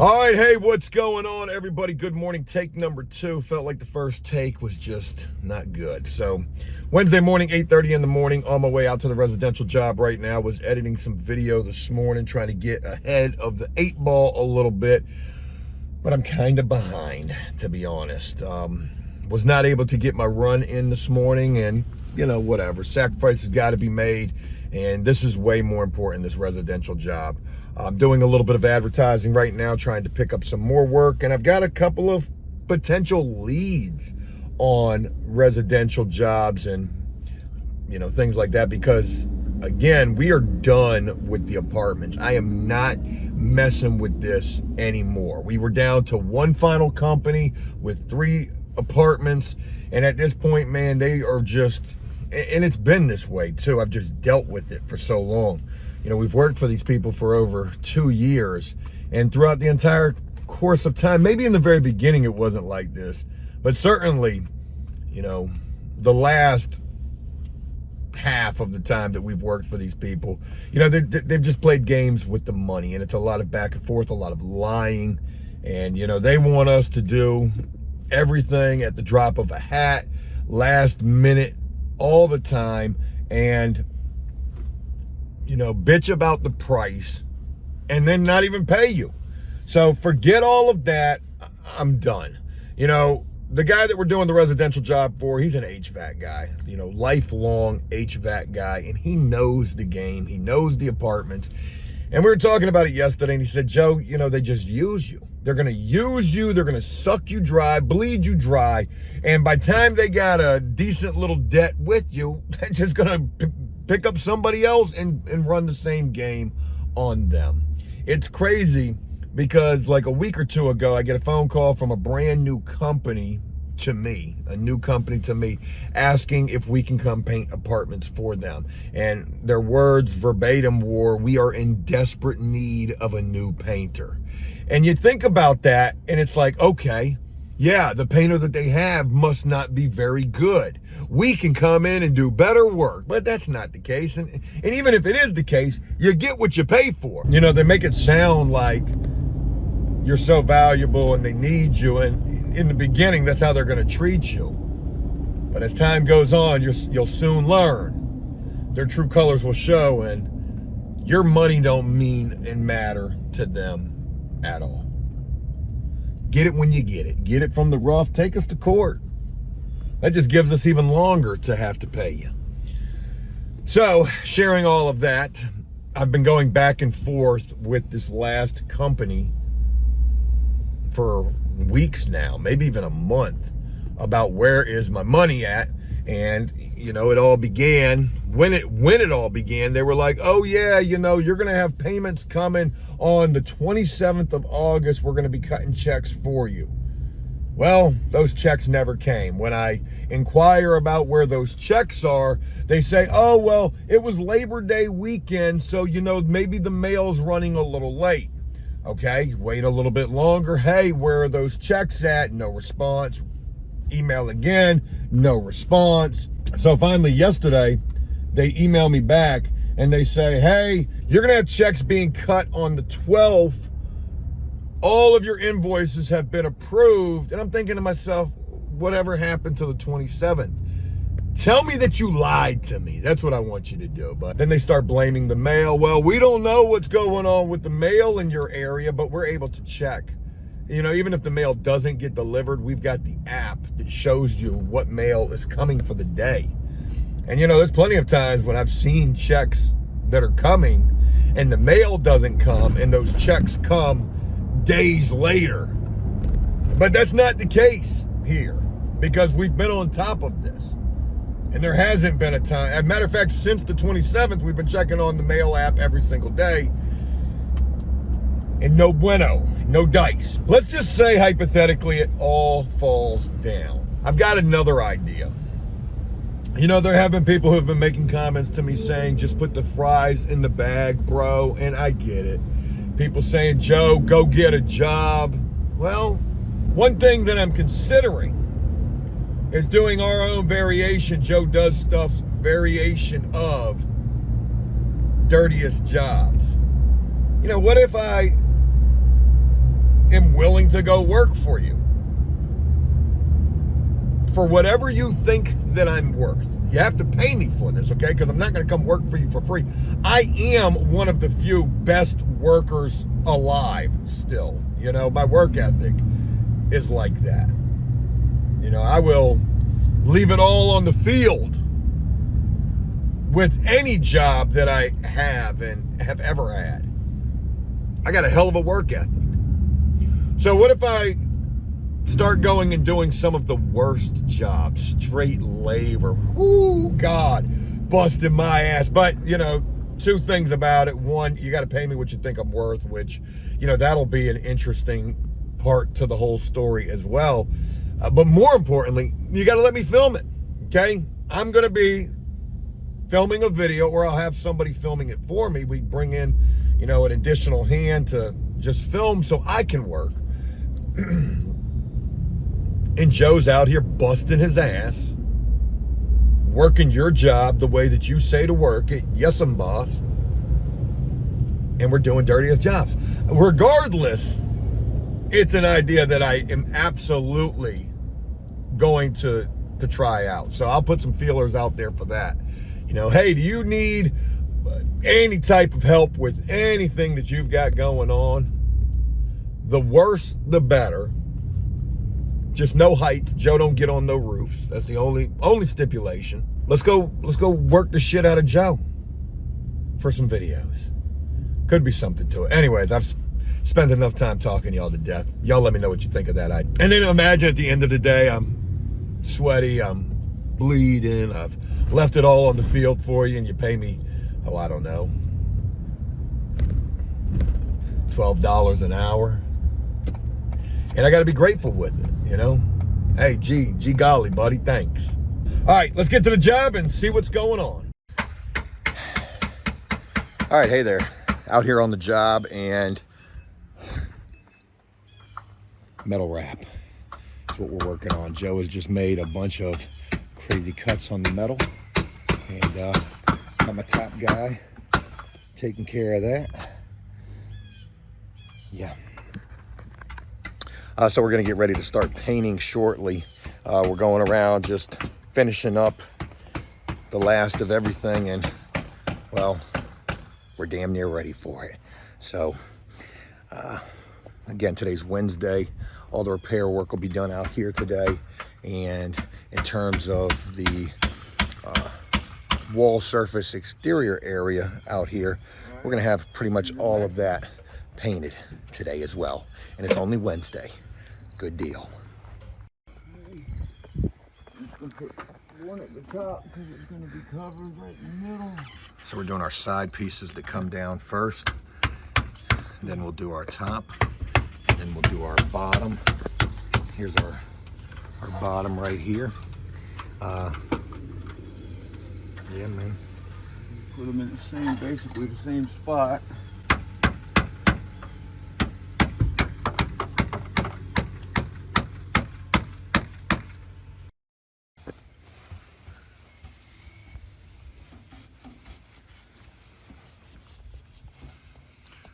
All right, hey, what's going on, everybody? Good morning. Take number 2. Felt like the first take was just not good. So, Wednesday morning, 8:30 in the morning, on my way out to the residential job right now. Was editing some video this morning, trying to get ahead of the 8 ball a little bit, but I'm kind of behind, to be honest. Was not able to get my run in this morning, and whatever. Sacrifices got to be made, and this is way more important, this residential job. I'm doing a little bit of advertising right now, trying to pick up some more work, and I've got a couple of potential leads on residential jobs and things like that, because again, we are done with the apartments. I am not messing with this anymore. We were down to one final company with 3 apartments, and at this point, man, they are just, and it's been this way too. I've just dealt with it for so long. We've worked for these people for over 2 years, and throughout the entire course of time, maybe in the very beginning it wasn't like this, but certainly, the last half of the time that we've worked for these people, they've just played games with the money, and it's a lot of back and forth, a lot of lying, and they want us to do everything at the drop of a hat, last minute, all the time, and bitch about the price and then not even pay you. So forget all of that. I'm done. The guy that we're doing the residential job for, he's an HVAC guy, lifelong HVAC guy, and he knows the game. He knows the apartments. And we were talking about it yesterday, and he said, Joe, they just use you. They're going to use you. They're going to suck you dry, bleed you dry. And by the time they got a decent little debt with you, they're just going to pick up somebody else and run the same game on them. It's crazy because like a week or 2 ago, I get a phone call from a brand new company to me, asking if we can come paint apartments for them. And their words verbatim were, "We are in desperate need of a new painter." And you think about that, and it's like, okay, yeah, the painter that they have must not be very good. We can come in and do better work, but that's not the case. And even if it is the case, you get what you pay for. They make it sound like you're so valuable and they need you. And in the beginning, that's how they're going to treat you. But as time goes on, you'll soon learn. Their true colors will show, and your money don't mean and matter to them at all. Get it when you get it. Get it from the rough. Take us to court. That just gives us even longer to have to pay you. So, sharing all of that, I've been going back and forth with this last company for weeks now, maybe even a month, about where is my money at. And it all began when it all began. They were like, "Oh yeah, you're gonna have payments coming on the 27th of August. We're gonna be cutting checks for you." Well, those checks never came. When I inquire about where those checks are, they say, "Oh well, it was Labor Day weekend, so maybe the mail's running a little late." Okay, wait a little bit longer. Hey, where are those checks at? No response. Email again, no response. So finally yesterday, they email me back and they say, "Hey, you're gonna have checks being cut on the 12th. All of your invoices have been approved." And I'm thinking to myself, whatever happened to the 27th? Tell me that you lied to me. That's what I want you to do. But then they start blaming the mail. "Well, we don't know what's going on with the mail in your area, but we're able to check." Even if the mail doesn't get delivered, we've got the app that shows you what mail is coming for the day. And there's plenty of times when I've seen checks that are coming and the mail doesn't come, and those checks come days later. But that's not the case here, because we've been on top of this. And there hasn't been a time. As a matter of fact, since the 27th, we've been checking on the mail app every single day. And no bueno, no dice. Let's just say, hypothetically, it all falls down. I've got another idea. There have been people who have been making comments to me saying, "Just put the fries in the bag, bro." And I get it. People saying, "Joe, go get a job." Well, one thing that I'm considering is doing our own variation. Joe Does Stuff's variation of Dirtiest Jobs. What if I am willing to go work for you. For whatever you think that I'm worth. You have to pay me for this, okay? Because I'm not going to come work for you for free. I am one of the few best workers alive still. You know, my work ethic is like that. You know, I will leave it all on the field with any job that I have and have ever had. I got a hell of a work ethic. So what if I start going and doing some of the worst jobs, straight labor? Whoo, God, busting my ass. But, you know, two things about it. One, you got to pay me what you think I'm worth, which, you know, that'll be an interesting part to the whole story as well. But more importantly, you got to let me film it, okay? I'm going to be filming a video, or I'll have somebody filming it for me. We bring in, you know, an additional hand to just film so I can work. And Joe's out here busting his ass, working your job the way that you say to work it. Yes, I'm boss. And we're doing dirtiest jobs. Regardless, it's an idea that I am absolutely going to try out. So I'll put some feelers out there for that. You know, hey, do you need any type of help with anything that you've got going on? The worse, the better. Just no height. Joe don't get on no roofs. That's the only stipulation. Let's go work the shit out of Joe for some videos. Could be something to it. Anyways, I've spent enough time talking y'all to death. Y'all let me know what you think of that. And then imagine at the end of the day, I'm sweaty, I'm bleeding, I've left it all on the field for you, and you pay me, oh, I don't know, $12 an hour. And I got to be grateful with it, you know? Hey, gee golly, buddy, thanks. All right, let's get to the job and see what's going on. All right, hey there. Out here on the job, and metal wrap is what we're working on. Joe has just made a bunch of crazy cuts on the metal, and got my top guy taking care of that. Yeah. So we're gonna get ready to start painting shortly. We're going around just finishing up the last of everything, and well, we're damn near ready for it. So again, today's Wednesday. All the repair work will be done out here today. And in terms of the wall surface exterior area out here, we're gonna have pretty much all of that painted today as well. And it's only Wednesday. Good deal. Just gonna put one at the top because it's gonna be covered right in the middle. So we're doing our side pieces that come down first. Then we'll do our top. Then we'll do our bottom. Here's our bottom right here. Yeah, man. Put them in the same, basically the same spot.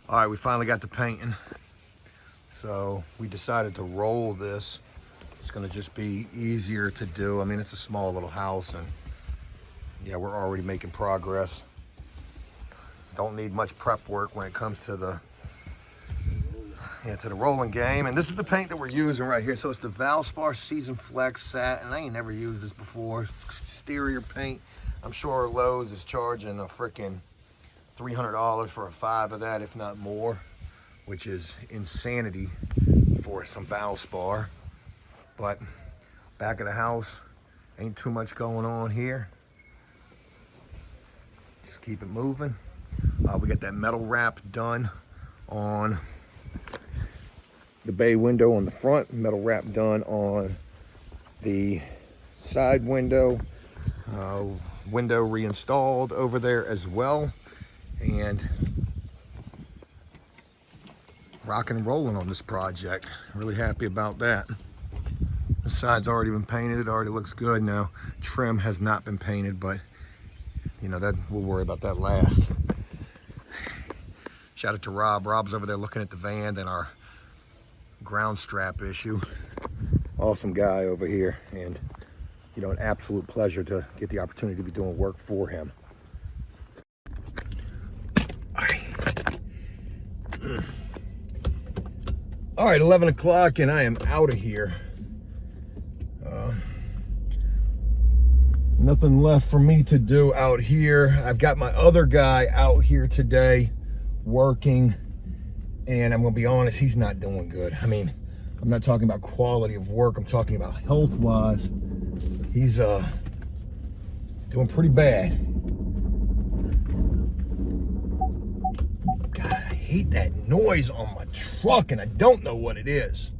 All right, we finally got to painting. So we decided to roll this. It's gonna just be easier to do. I mean, it's a small little house, and yeah, we're already making progress. Don't need much prep work when it comes to the rolling game. And this is the paint that we're using right here. So it's the Valspar Season Flex Satin. I ain't never used this before. Exterior paint. I'm sure Lowe's is charging a freaking $300 for a 5 of that, if not more, which is insanity for some Valspar. But back of the house, ain't too much going on here. Just keep it moving. We got that metal wrap done on the bay window on the front, metal wrap done on the side window, window reinstalled over there as well. And rocking and rolling on this project. Really happy about that. The side's already been painted. It already looks good now. Trim has not been painted, but you know, that we'll worry about that last. Shout out to Rob. Rob's over there looking at the van. Then our ground strap issue. Awesome guy over here, and you know, an absolute pleasure to get the opportunity to be doing work for him. All right, 11 o'clock, and I am out of here. Nothing left for me to do out here. I've got my other guy out here today working, and I'm gonna be honest, he's not doing good. I mean, I'm not talking about quality of work, I'm talking about health-wise. He's doing pretty bad. God, I hate that noise on my truck, and I don't know what it is.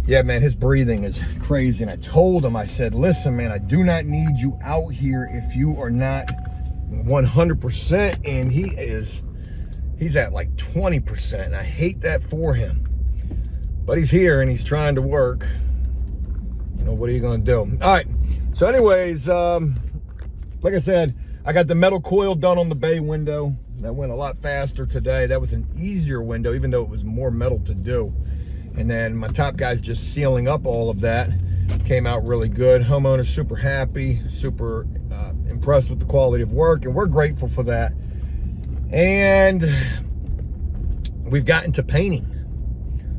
Yeah, man, his breathing is crazy. And I told him, I said, listen, man, I do not need you out here if you are not 100%. And he's at like 20%. And I hate that for him. But he's here and he's trying to work. You know, what are you going to do? All right. So anyways, like I said, I got the metal coil done on the bay window. That went a lot faster today. That was an easier window, even though it was more metal to do. And then my top guy's just sealing up all of that. Came out really good. Homeowner's super happy, super impressed with the quality of work, and we're grateful for that. And we've gotten to painting.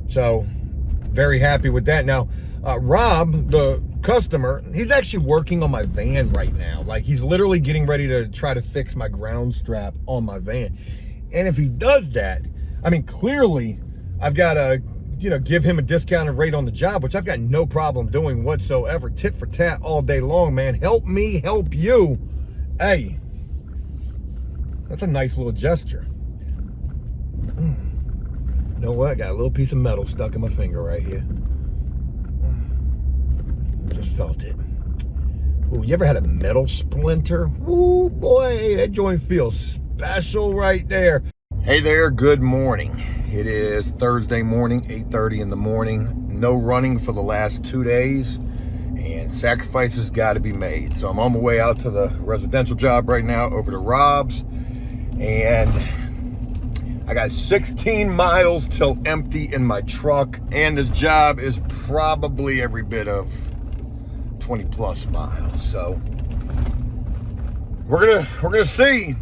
So very happy with that. Now, Rob, the customer, he's actually working on my van right now. Like, he's literally getting ready to try to fix my ground strap on my van. And if he does that, I mean, clearly I've got to, you know, give him a discounted rate on the job, which I've got no problem doing whatsoever. Tit for tat all day long, man. Help me help you. Hey, that's a nice little gesture. You know what? I got a little piece of metal stuck in my finger right here. Just felt it. Ooh, you ever had a metal splinter? Ooh, boy, that joint feels special right there. Hey there, good morning. It is Thursday morning, 8:30 in the morning. No running for the last 2 days, and sacrifices got to be made. So I'm on my way out to the residential job right now, over to Rob's, and I got 16 miles till empty in my truck, and this job is probably every bit of 20 plus miles. So we're gonna see.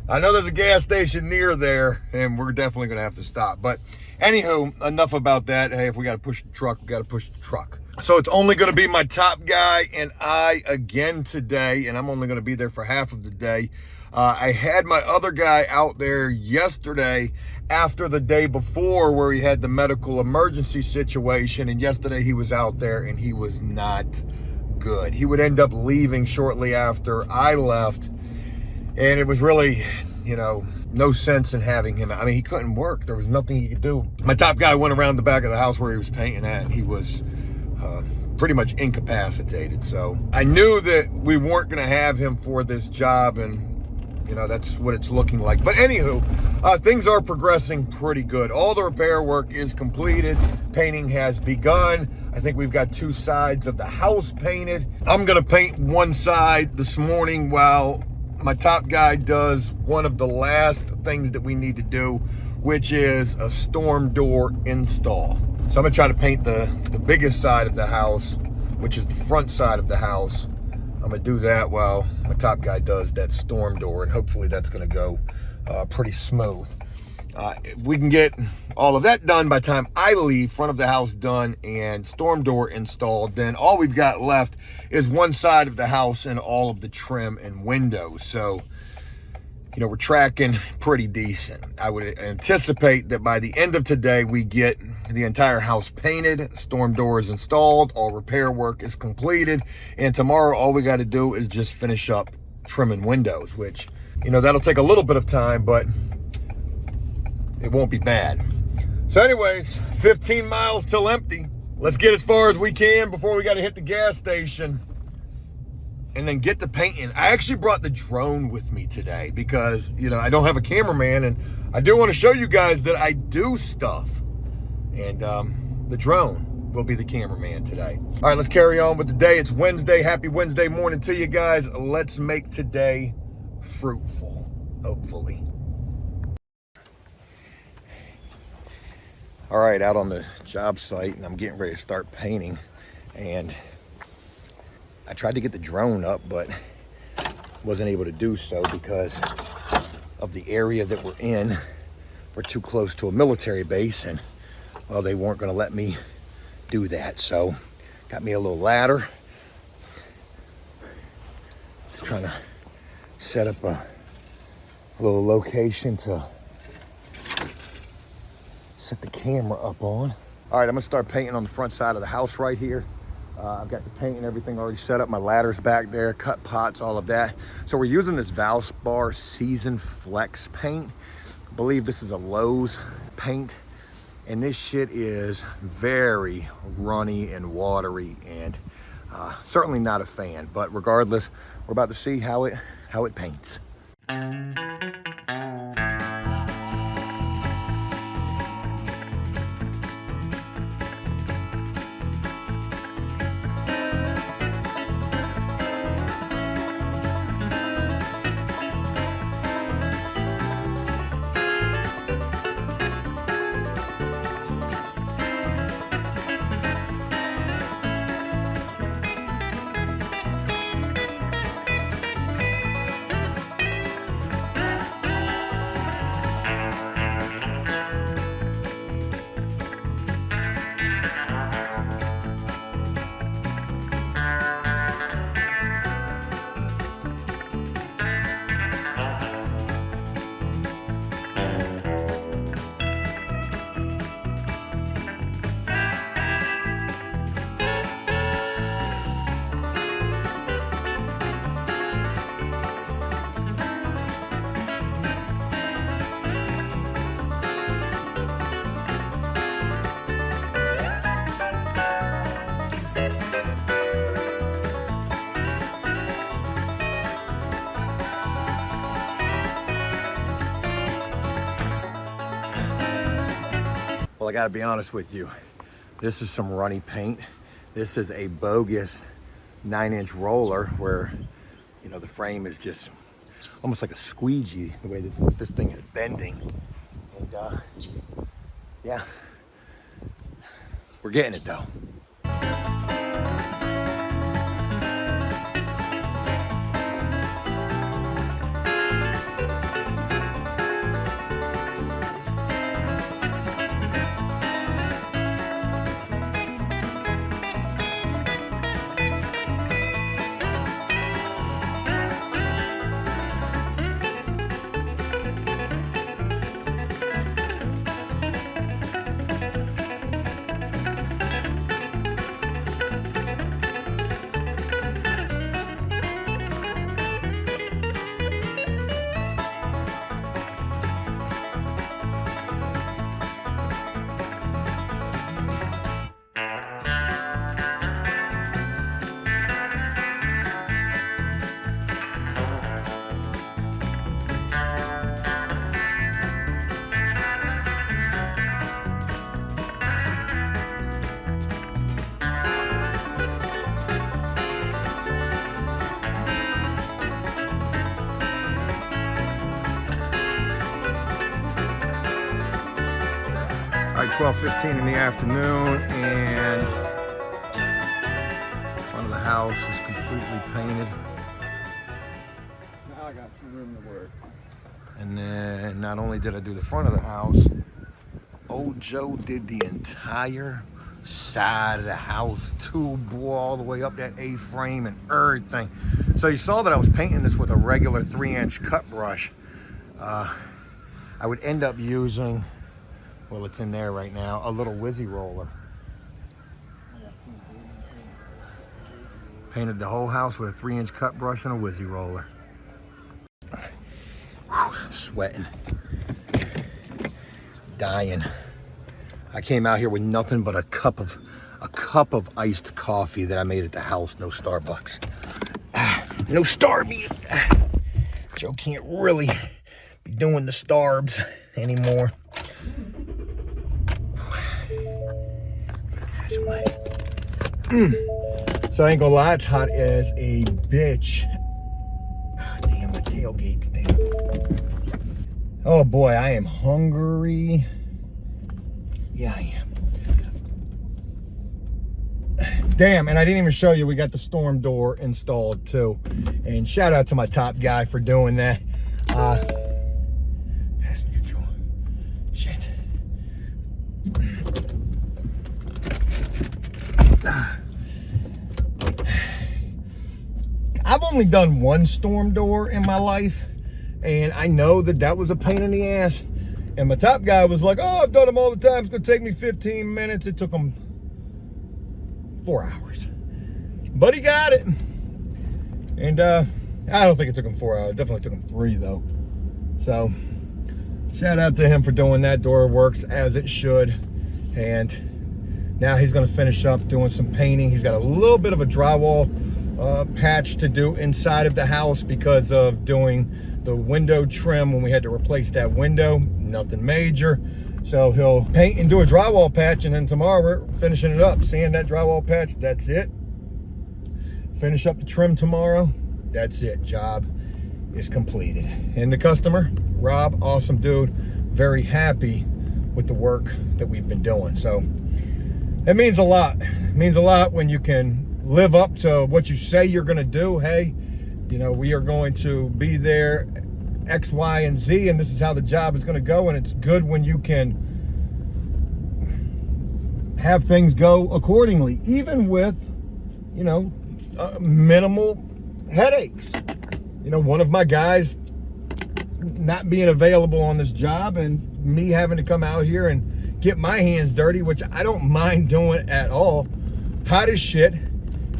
I know there's a gas station near there, and we're definitely going to have to stop. But anywho, enough about that. Hey, if we got to push the truck, we got to push the truck. So it's only going to be my top guy and I again today, and I'm only going to be there for half of the day. I had my other guy out there yesterday after the day before where he had the medical emergency situation, and yesterday he was out there and he was not good. He would end up leaving shortly after I left. And it was really, you know, no sense in having him. I mean, he couldn't work. There was nothing he could do. My top guy went around the back of the house where he was painting at, and he was pretty much incapacitated. So I knew that we weren't going to have him for this job, and, you know, that's what it's looking like. But anywho, things are progressing pretty good. All the repair work is completed. Painting has begun. I think we've got 2 sides of the house painted. I'm going to paint one side this morning while my top guy does one of the last things that we need to do, which is a storm door install. So I'm gonna try to paint the biggest side of the house, which is the front side of the house. I'm gonna do that while my top guy does that storm door, and hopefully that's gonna go pretty smooth. If we can get all of that done by the time I leave, front of the house done and storm door installed, then all we've got left is one side of the house and all of the trim and windows. So, you know, we're tracking pretty decent. I would anticipate that by the end of today, we get the entire house painted, storm doors installed, all repair work is completed, and tomorrow all we got to do is just finish up trimming windows, which, you know, that'll take a little bit of time, but it won't be bad. So anyways, 15 miles till empty. Let's get as far as we can before we got to hit the gas station and then get to painting. I actually brought the drone with me today because, you know, I don't have a cameraman, and I do want to show you guys that I do stuff. And the drone will be the cameraman today. All right, let's carry on with the day. It's Wednesday. Happy Wednesday morning to you guys. Let's make today fruitful, hopefully. All right, out on the job site, and I'm getting ready to start painting. And I tried to get the drone up, but wasn't able to do so because of the area that we're in. We're too close to a military base, and well, they weren't gonna let me do that. So got me a little ladder. Just trying to set up a little location to set the camera up on. All right, I'm gonna start painting on the front side of the house right here. I've got the paint and everything already set up. My ladder's back there, cut pots, all of that. So we're using this Valspar Season Flex paint. I believe this is a Lowe's paint. And this shit is very runny and watery, and certainly not a fan. But regardless, we're about to see how it paints. Well, I gotta be honest with you. This is some runny paint. This is a bogus 9-inch roller where, you know, the frame is just almost like a squeegee, the way that this thing is bending. And yeah, we're getting it though. All right, 12:15 in the afternoon, and the front of the house is completely painted. Now I got some room to work. And then not only did I do the front of the house, old Joe did the entire side of the house, tube wall all the way up that A-frame and everything. So you saw that I was painting this with a regular 3-inch cut brush. I would end up using, well, it's in there right now, a little Wizzy roller. Painted the whole house with a 3-inch cut brush and a Wizzy roller. Whew, I'm sweating, dying. I came out here with nothing but a cup of iced coffee that I made at the house. No Starbucks. No Starbies. Joe can't really be doing the Starbs anymore. So I ain't gonna lie, it's hot as a bitch. Oh, damn, my tailgate's down. Oh boy, I am hungry. Yeah, I am. Damn, and I didn't even show you, we got the storm door installed too. And shout out to my top guy for doing that. Passenger door. Shit. I've only done one storm door in my life, and I know that that was a pain in the ass. And my top guy was like, oh, I've done them all the time. It's gonna take me 15 minutes. It took him 4 hours. But he got it. And I don't think it took him 4 hours. It definitely took him 3 though. So shout out to him for doing that. Door works as it should. And now he's gonna finish up doing some painting. He's got a little bit of a drywall patch to do inside of the house because of doing the window trim when we had to replace that window. Nothing major. So he'll paint and do a drywall patch, and then tomorrow we're finishing it up. Sand that drywall patch, that's it. Finish up the trim tomorrow, that's it. Job is completed. And the customer, Rob, awesome dude, very happy with the work that we've been doing. So it means a lot. It means a lot when you can live up to what you say you're gonna do. Hey, you know, we are going to be there X, Y, and Z, and this is how the job is going to go. And it's good when you can have things go accordingly, even with, you know, minimal headaches. You know, one of my guys not being available on this job and me having to come out here and get my hands dirty, which I don't mind doing at all. Hot as shit.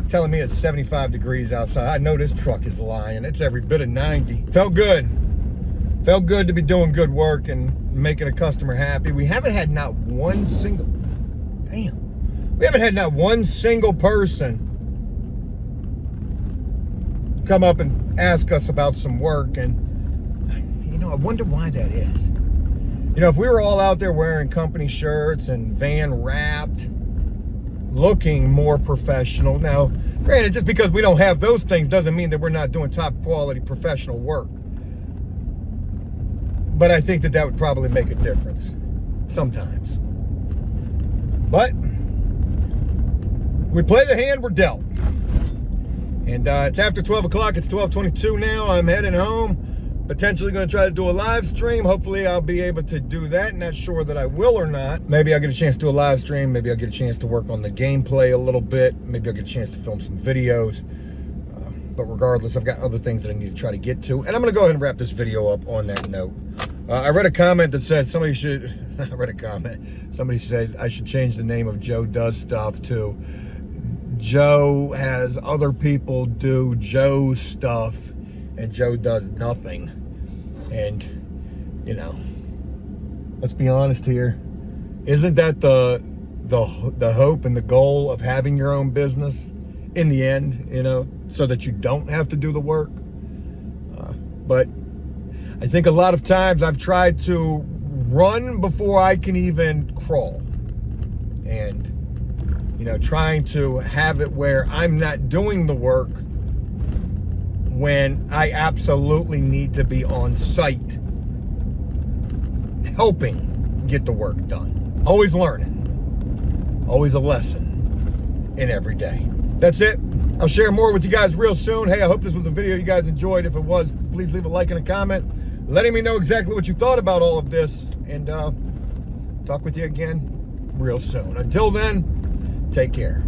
Telling me it's 75 degrees outside. I know this truck is lying. It's every bit of 90. Felt good. Felt good to be doing good work and making a customer happy. We haven't had not one single, we haven't had not one single person come up and ask us about some work. And, you know, I wonder why that is. You know, if we were all out there wearing company shirts and van wrapped, looking more professional. Now, granted, just because we don't have those things doesn't mean that we're not doing top quality professional work. But I think that that would probably make a difference sometimes. But we play the hand we're dealt. And it's after 12 o'clock. It's 12:22 now. I'm heading home. Potentially going to try to do a live stream. Hopefully I'll be able to do that. Not sure that I will or not. Maybe I'll get a chance to do a live stream. Maybe I'll get a chance to work on the gameplay a little bit. Maybe I'll get a chance to film some videos. But regardless, I've got other things that I need to try to get to. And I'm going to go ahead and wrap this video up on that note. I read a comment that said somebody should, I read a comment. Somebody said I should change the name of Joe Does Stuff to Joe has other people do Joe's stuff and Joe does nothing. And, you know, let's be honest here. Isn't that the hope and the goal of having your own business in the end, you know, so that you don't have to do the work? But I think a lot of times I've tried to run before I can even crawl. And, you know, trying to have it where I'm not doing the work when I absolutely need to be on site helping get the work done. Always learning. Always a lesson in every day. That's it. I'll share more with you guys real soon. Hey, I hope this was a video you guys enjoyed. If it was, please leave a like and a comment, letting me know exactly what you thought about all of this. And talk with you again real soon. Until then, take care.